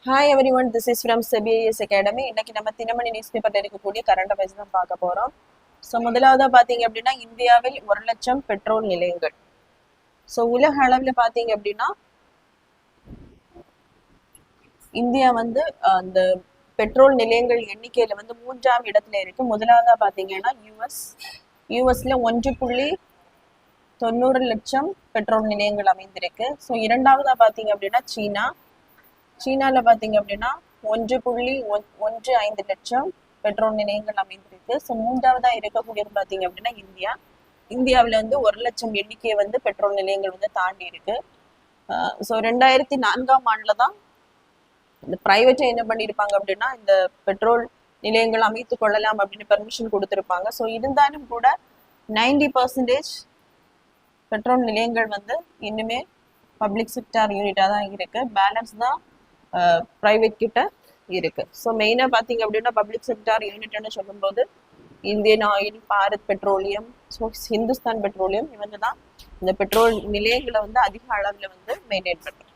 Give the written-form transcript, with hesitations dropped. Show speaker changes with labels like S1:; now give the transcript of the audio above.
S1: Hi everyone, this is from CBIS academy. இன்னைக்கு நம்ம Dinamani news பேப்பர்ல இருக்கக்கூடிய கரண்ட் அஃபேர்ஸ் தான் பார்க்க போறோம். ஸோ முதலாவதா பார்த்தீங்க அப்படின்னா இந்தியாவில் 1,00,000 பெட்ரோல் நிலையங்கள். ஸோ உலக அளவில் பார்த்தீங்க அப்படின்னா இந்தியா வந்து அந்த பெட்ரோல் நிலையங்கள் எண்ணிக்கையில வந்து 3ஆம் இடத்துல இருக்கு. முதலாவதா பார்த்தீங்கன்னா யூஎஸ்ல 1.90 லட்சம் பெட்ரோல் நிலையங்கள் அமைந்திருக்கு. ஸோ இரண்டாவதா பார்த்தீங்க அப்படின்னா சீனால பார்த்தீங்க அப்படின்னா 1.15 லட்சம் பெட்ரோல் நிலையங்கள் அமைந்திருக்கு. ஸோ மூன்றாவதா இருக்கக்கூடியது பார்த்தீங்க அப்படின்னா இந்தியாவில் வந்து 1,00,000 எண்ணிக்கையை வந்து பெட்ரோல் நிலையங்கள் வந்து தாண்டி இருக்கு. ஸோ 2004ஆம் ஆண்டுல தான் இந்த பிரைவேட்டை என்ன பண்ணியிருப்பாங்க அப்படின்னா இந்த பெட்ரோல் நிலையங்கள் அமைத்து கொள்ளலாம் அப்படின்னு பெர்மிஷன் கொடுத்துருப்பாங்க. ஸோ இருந்தாலும் கூட 90% பெட்ரோல் நிலையங்கள் வந்து இன்னுமே பப்ளிக் செக்டார் யூனிட்டாக தான் இருக்கு. பேலன்ஸ் தான் ப்ரைவேட் கிட்ட இருக்கு. ஸோ மெயினாக பார்த்தீங்க அப்படின்னா பப்ளிக் செக்டார் யூனிட்னு சொல்லும்போது Indian oil, Bharat petroleum, Hindustan petroleum, இவங்க தான் இந்த பெட்ரோல் நிலையங்களை வந்து அதிக அளவில் வந்து மெயின்டைன் பண்றாங்க.